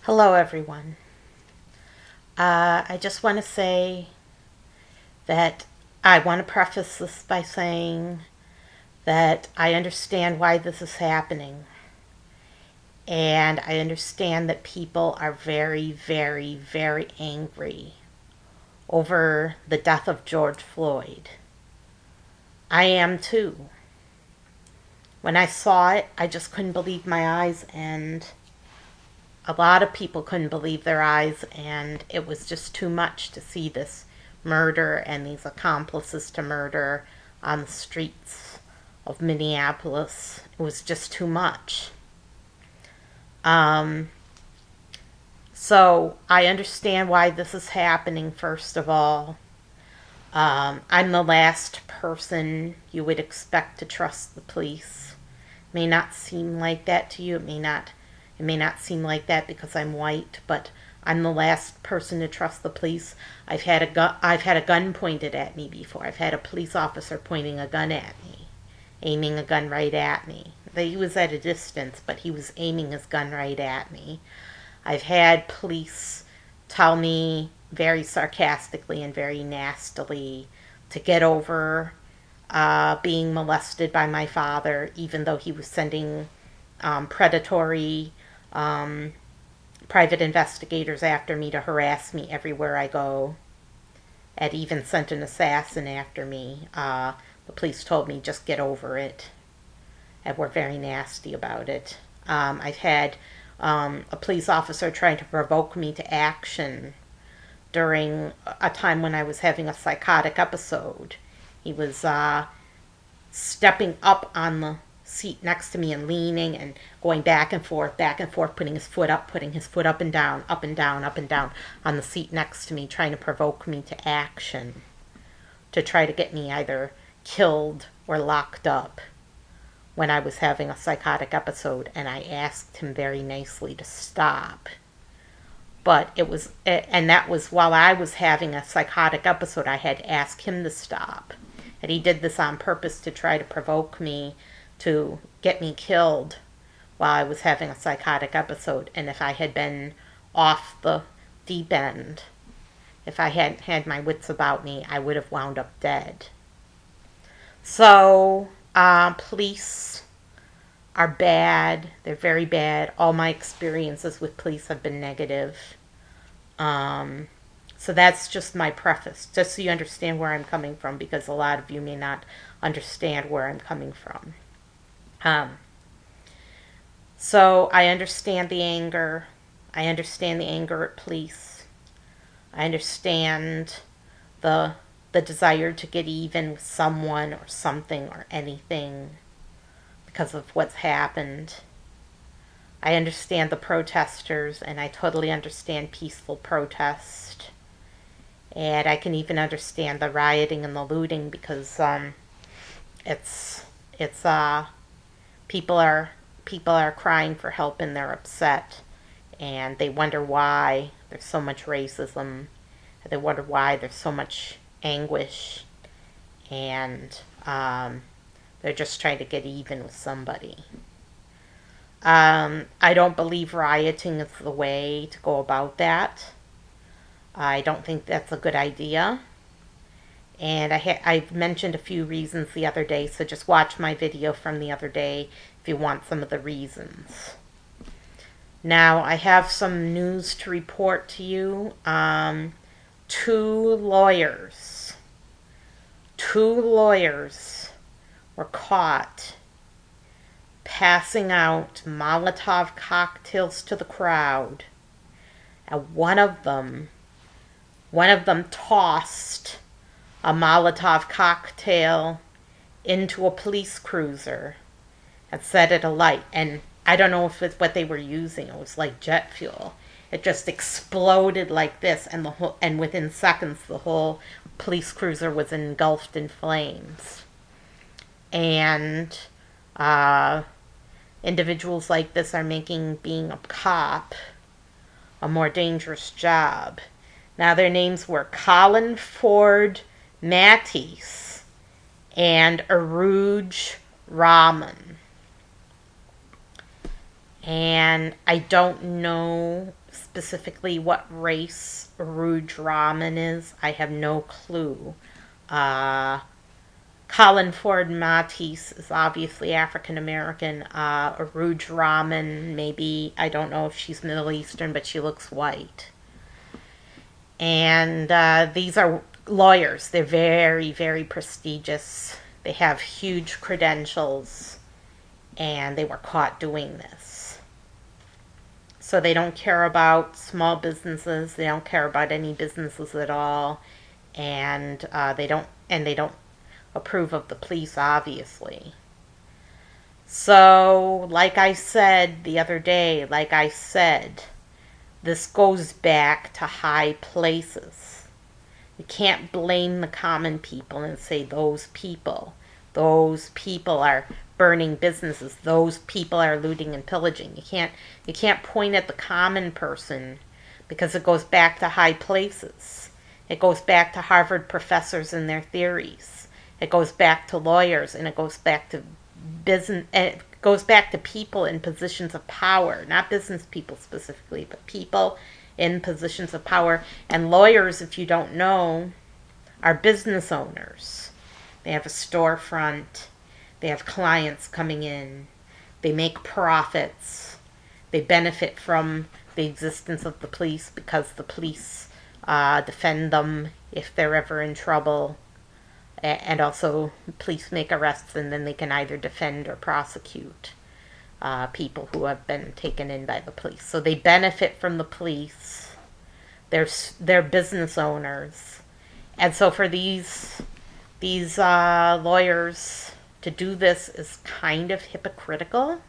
Hello, everyone. I just want to say that I want to preface this by saying that I understand why this is happening. And I understand that people are very, very, very angry over the death of George Floyd. I am too. When I saw it, I just couldn't believe my eyes, and a lot of people couldn't believe their eyes, and it was just too much to see this murder and these accomplices to murder on the streets of Minneapolis. It was just too much. So I understand why this is happening, first of all. I'm the last person you would expect to trust the police. It may not seem like that to you. It may not seem like that because I'm white, but I'm the last person to trust the police. I've had a gun pointed at me before. I've had a police officer pointing a gun at me, aiming a gun right at me. He was at a distance, but he was aiming his gun right at me. I've had police tell me very sarcastically and very nastily to get over being molested by my father, even though he was sending predatory private investigators after me to harass me everywhere I go. Had even sent an assassin after me. The police told me just get over it, and were very nasty about it. I've had a police officer trying to provoke me to action during a time when I was having a psychotic episode. He was stepping up on the seat next to me and leaning and going back and forth, putting his foot up and down, up and down, up and down on the seat next to me, trying to provoke me to action, to try to get me either killed or locked up when I was having a psychotic episode. And I asked him very nicely to stop. But that was while I was having a psychotic episode. I had asked him to stop. And he did this on purpose to try to provoke me to get me killed while I was having a psychotic episode. And if I had been off the deep end, if I hadn't had my wits about me, I would have wound up dead. So, police are bad. They're very bad. All my experiences with police have been negative. So that's just my preface, just so you understand where I'm coming from, because a lot of you may not understand where I'm coming from. So I understand the anger. I understand the anger at police. I understand the desire to get even with someone or something or anything because of what's happened. I understand the protesters, and I totally understand peaceful protest. And I can even understand the rioting and the looting, because people are crying for help, and they're upset, and they wonder why there's so much racism. They wonder why there's so much anguish, and they're just trying to get even with somebody. I don't believe rioting is the way to go about that. I don't think that's a good idea. And I've mentioned a few reasons the other day, so just watch my video from the other day if you want some of the reasons. Now, I have some news to report to you. Two lawyers were caught passing out Molotov cocktails to the crowd, and one of them tossed a Molotov cocktail into a police cruiser and set it alight. And I don't know if it's what they were using. It was like jet fuel. It just exploded like this, and within seconds the whole police cruiser was engulfed in flames. And individuals like this are making being a cop a more dangerous job. Now, their names were Colin Ford Matisse and Aruj Rahman. And I don't know specifically what race Rouge Ramen is. I have no clue. Colin Ford Matisse is obviously African American. Rouge Ramen, maybe, I don't know if she's Middle Eastern, but she looks white. And these are lawyers. They're very, very prestigious. They have huge credentials, and they were caught doing this. So they don't care about small businesses. They don't care about any businesses at all, and they don't approve of the police, obviously. So, like I said the other day, this goes back to high places. You can't blame the common people and say those people are burning businesses, those people are looting and pillaging. You can't point at the common person, because it goes back to high places. It goes back to Harvard professors and their theories. It goes back to lawyers, and it goes back to business. It goes back to people in positions of power, not business people specifically, but people in positions of power. And lawyers, if you don't know, are business owners. They have a storefront. They have clients coming in. They make profits. They benefit from the existence of the police because the police defend them if they're ever in trouble. And also, police make arrests, and then they can either defend or prosecute people who have been taken in by the police. So they benefit from the police. They're business owners. And so for these lawyers to do this is kind of hypocritical.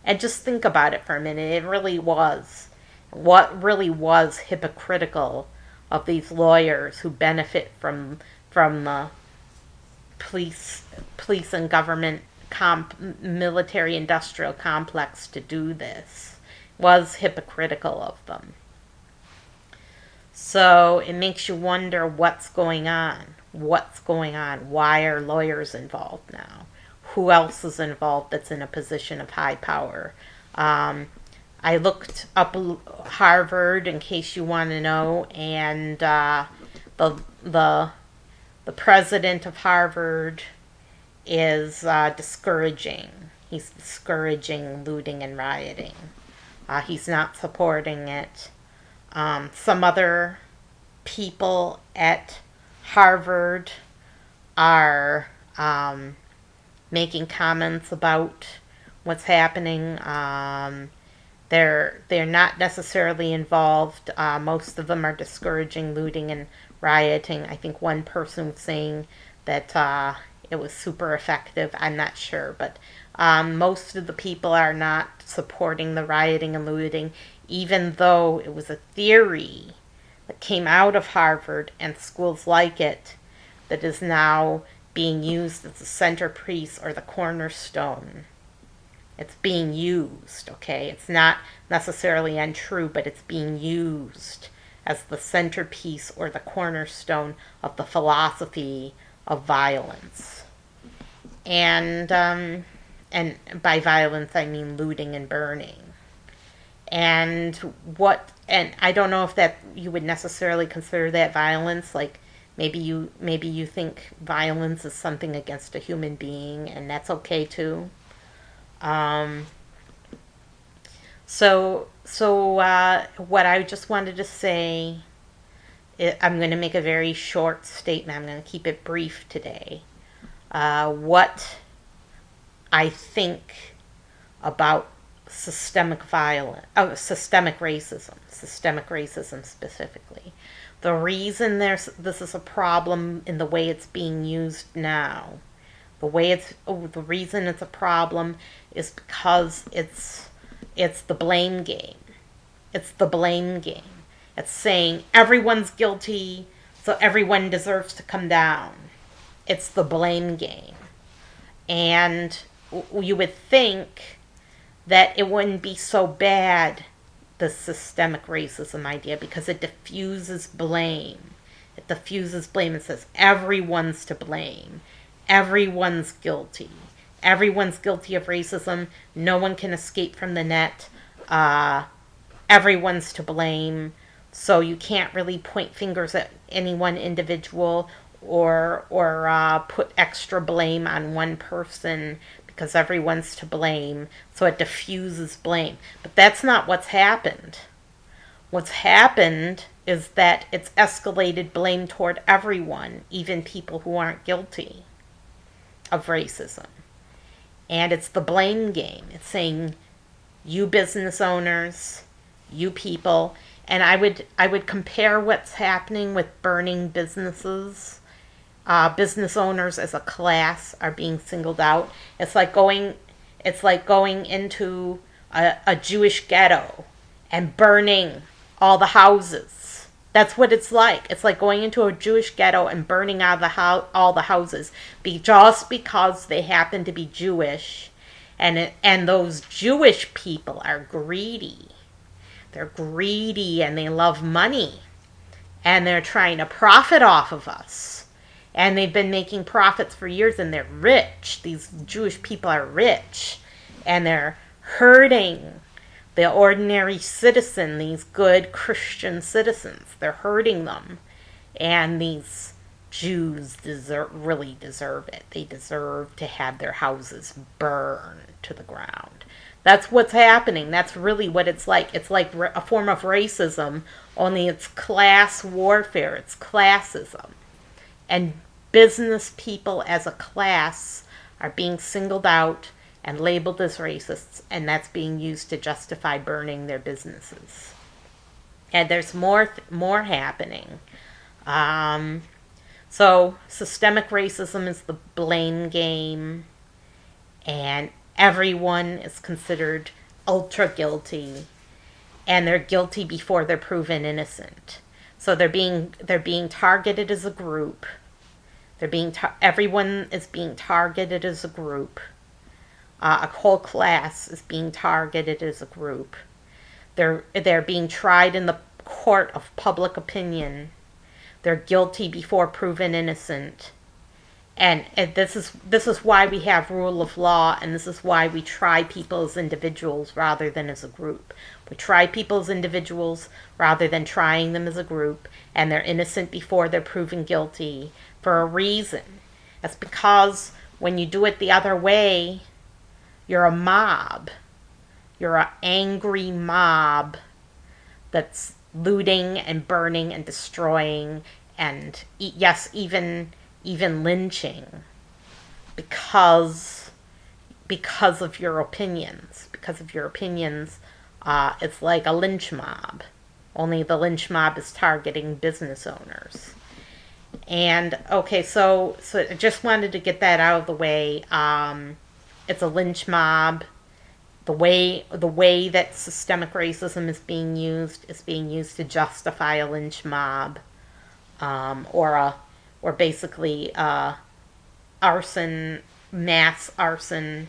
And just think about it for a minute. It really was. What really was hypocritical of these lawyers who benefit from the police and government military industrial complex to do this was hypocritical of them. So it makes you wonder what's going on. Why are lawyers involved now? Who else is involved that's in a position of high power? I looked up Harvard in case you want to know, and the president of Harvard is discouraging. He's discouraging looting and rioting. He's not supporting it. Some other people at Harvard are making comments about what's happening. They're not necessarily involved. Most of them are discouraging looting and rioting. I think one person was saying that it was super effective. I'm not sure, but most of the people are not supporting the rioting and looting, even though it was a theory that came out of Harvard and schools like it that is now being used as the centerpiece or the cornerstone. It's being used, okay? It's not necessarily untrue, but it's being used as the centerpiece or the cornerstone of the philosophy of violence. And by violence, I mean looting and burning. And I don't know if that you would necessarily consider that violence. Like maybe you think violence is something against a human being, and that's okay too. So what I just wanted to say, I'm going to make a very short statement. I'm going to keep it brief today. What I think about systemic racism specifically. The reason this is a problem in the way it's being used now, the reason it's a problem is because it's the blame game. It's the blame game. It's saying everyone's guilty, so everyone deserves to come down. It's the blame game. And you would think that it wouldn't be so bad, the systemic racism idea, because it diffuses blame. It diffuses blame and says everyone's to blame. Everyone's guilty. Everyone's guilty of racism. No one can escape from the net. everyone's to blame. So you can't really point fingers at any one individual or put extra blame on one person because everyone's to blame. So it diffuses blame. But that's not what's happened. What's happened is that it's escalated blame toward everyone, even people who aren't guilty of racism. And it's the blame game. It's saying, you business owners, you people. And I would compare what's happening with burning businesses. Business owners as a class are being singled out. It's like going into a Jewish ghetto and burning all the houses. That's what it's like. It's like going into a Jewish ghetto and burning out all the houses just because they happen to be Jewish, and those Jewish people are greedy. They're greedy and they love money, and they're trying to profit off of us. And they've been making profits for years, and they're rich. These Jewish people are rich, and they're hurting the ordinary citizen, these good Christian citizens. They're hurting them. And these Jews really deserve it. They deserve to have their houses burned to the ground. That's what's happening. That's really what it's like. It's like a form of racism, only it's class warfare. It's classism. And business people as a class are being singled out and labeled as racists, and that's being used to justify burning their businesses. And there's more happening. So systemic racism is the blame game, and everyone is considered ultra guilty, and they're guilty before they're proven innocent. So they're being targeted as a group. Everyone is being targeted as a group. A whole class is being targeted as a group. They're being tried in the court of public opinion. They're guilty before proven innocent. And this is why we have rule of law, and this is why we try people as individuals rather than as a group. We try people as individuals rather than trying them as a group, and they're innocent before they're proven guilty for a reason. That's because when you do it the other way, you're a mob. You're an angry mob that's looting and burning and destroying and, yes, even lynching because of your opinions. Because of your opinions, it's like a lynch mob. Only the lynch mob is targeting business owners. And, okay, so I just wanted to get that out of the way. It's a lynch mob. The way that systemic racism is being used to justify a lynch mob, or basically arson, mass arson,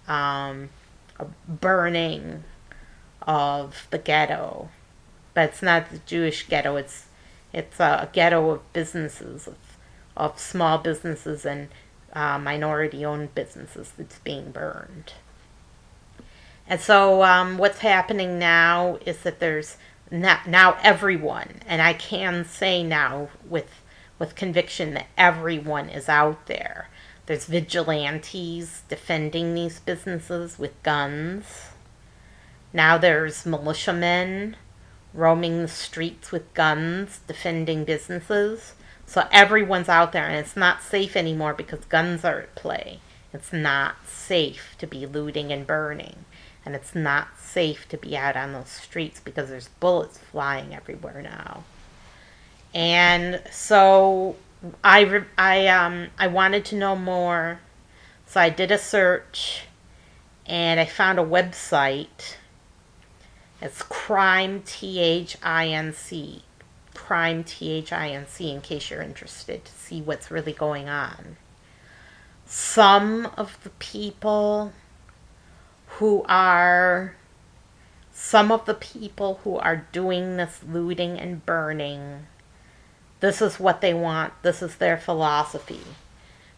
a burning of the ghetto. But it's not the Jewish ghetto. It's a ghetto of businesses, of small businesses and minority-owned businesses that's being burned. And so what's happening now is that there's now everyone, and I can say now with conviction that everyone is out there. There's vigilantes defending these businesses with guns. Now there's militiamen roaming the streets with guns defending businesses. So everyone's out there, and it's not safe anymore because guns are at play. It's not safe to be looting and burning. And it's not safe to be out on those streets because there's bullets flying everywhere now. And so I wanted to know more. So I did a search, and I found a website. It's Crime, T-H-I-N-C. Crime, T-H-I-N-C, in case you're interested to see what's really going on. Some of the people who are doing this looting and burning, this is what they want. This is their philosophy.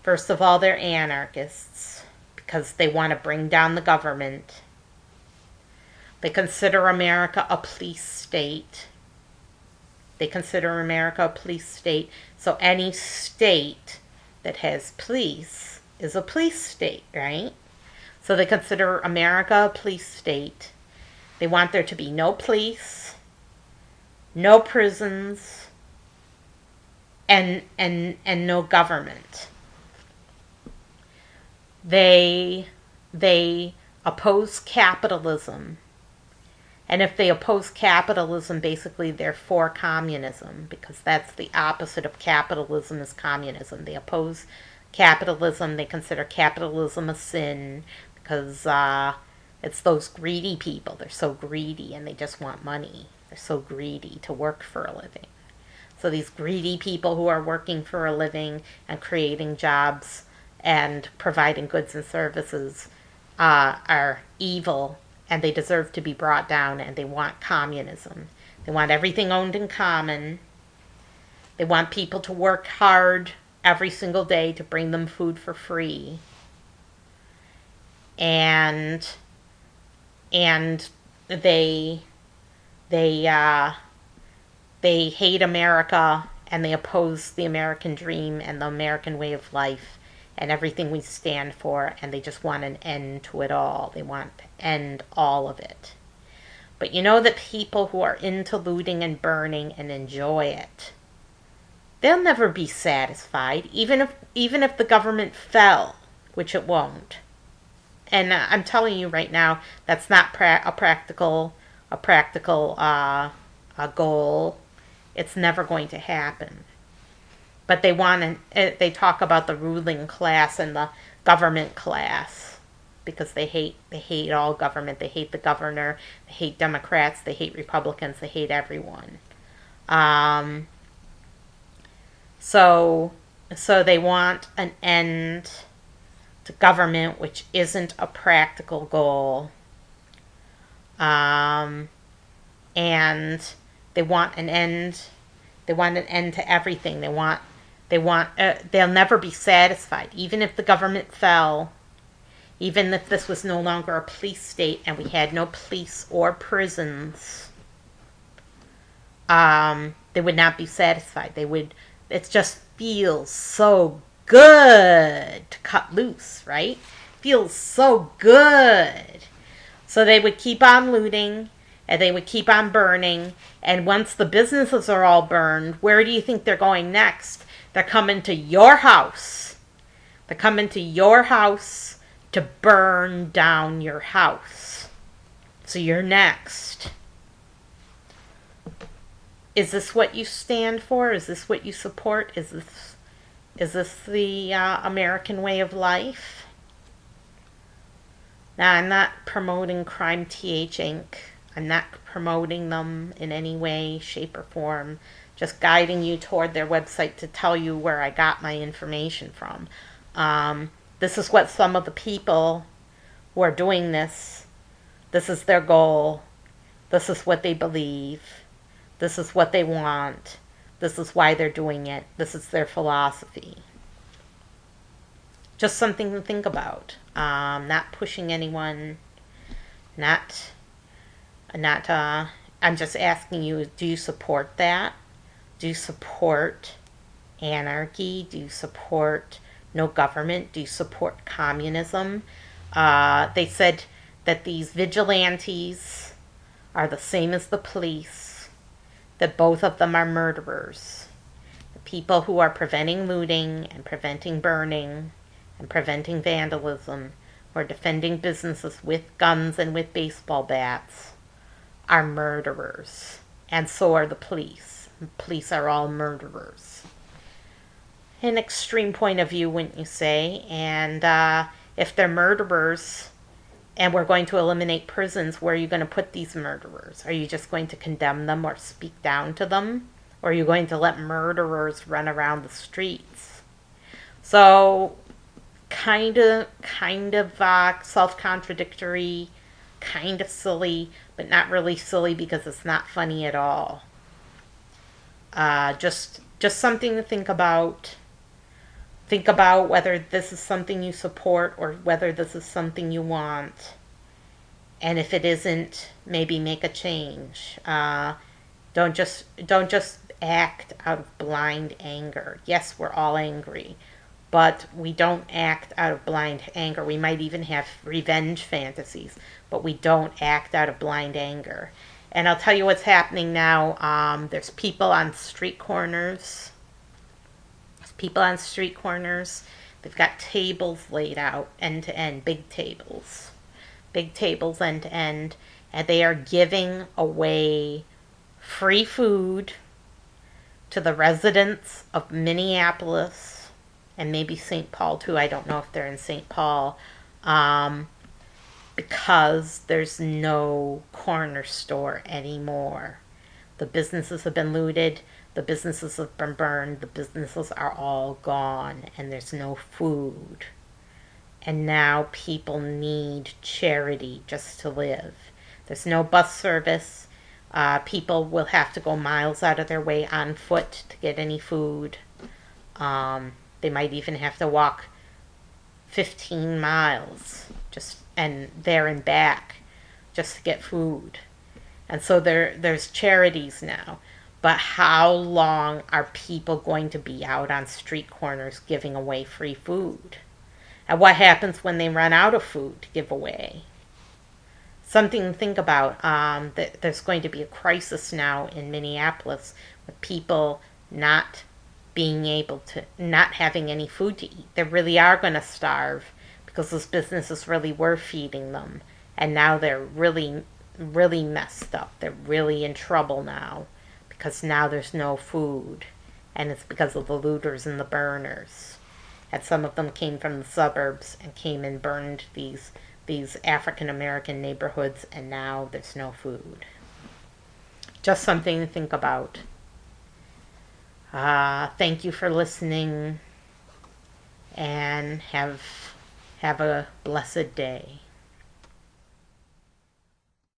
First of all, they're anarchists because they want to bring down the government. They consider America a police state. They consider America a police state. So any state that has police is a police state, right? So they consider America a police state. They want there to be no police, no prisons, and no government. They oppose capitalism. And if they oppose capitalism, basically they're for communism, because that's the opposite of capitalism is communism. They oppose capitalism. They consider capitalism a sin because it's those greedy people. They're so greedy and they just want money. They're so greedy to work for a living. So these greedy people who are working for a living and creating jobs and providing goods and services are evil, and they deserve to be brought down, and they want communism. They want everything owned in common. They want people to work hard every single day to bring them food for free. And they hate America, and they oppose the American dream and the American way of life and everything we stand for, and they just want an end to it all. They want to end all of it. But you know that people who are into looting and burning and enjoy it, they'll never be satisfied, even if the government fell, which it won't. And I'm telling you right now, that's not a practical goal. It's never going to happen. But they talk about the ruling class and the government class, because they hate all government. They hate the governor. They hate Democrats. They hate Republicans. They hate everyone. So they want an end to government, which isn't a practical goal. And they want an end. They want an end to everything. They'll never be satisfied, even if the government fell, even if this was no longer a police state and we had no police or prisons. They would not be satisfied. It just feels so good to cut loose, right? Feels so good. So they would keep on looting, and they would keep on burning. And once the businesses are all burned, where do you think they're going next? They're coming to your house. They're coming to your house to burn down your house. So you're next. Is this what you stand for? Is this what you support? Is this the American way of life? Now, I'm not promoting Crime TH Inc. I'm not promoting them in any way, shape, or form. Just guiding you toward their website to tell you where I got my information from. This is what some of the people who are doing this is their goal. This is what they believe. This is what they want. This is why they're doing it. This is their philosophy. Just something to think about. Not pushing anyone. I'm just asking you, do you support that? Do you support anarchy? Do you support no government? Do you support communism? They said that these vigilantes are the same as the police, that both of them are murderers. The people who are preventing looting and preventing burning and preventing vandalism, who are defending businesses with guns and with baseball bats, are murderers. And so are the police. Police are all murderers. An extreme point of view, wouldn't you say? And if they're murderers and we're going to eliminate prisons, where are you going to put these murderers? Are you just going to condemn them or speak down to them? Or are you going to let murderers run around the streets? So, kind of self-contradictory, kind of silly, but not really silly because it's not funny at all. Just something to think about. Think about whether this is something you support or whether this is something you want. And if it isn't, maybe make a change. Don't just act out of blind anger. Yes, we're all angry, but we don't act out of blind anger. We might even have revenge fantasies, but we don't act out of blind anger. And I'll tell you what's happening now. There's people on street corners. They've got tables laid out end to end, big tables end to end, and they are giving away free food to the residents of Minneapolis and maybe St. Paul too. I don't know if they're in St. Paul, because there's no corner store anymore. The businesses have been looted, the businesses have been burned, the businesses are all gone, and there's no food. And now people need charity just to live. There's no bus service. People will have to go miles out of their way on foot to get any food. They might even have to walk 15 miles and there and back just to get food. And so there's charities now. But how long are people going to be out on street corners giving away free food? And what happens when they run out of food to give away? Something to think about. There's going to be a crisis now in Minneapolis with people not having any food to eat. They really are going to starve because those businesses really were feeding them. And now they're really, really messed up. They're really in trouble now because now there's no food. And it's because of the looters and the burners. And some of them came from the suburbs and came and burned these African American neighborhoods, and now there's no food. Just something to think about. Thank you for listening, and have a blessed day.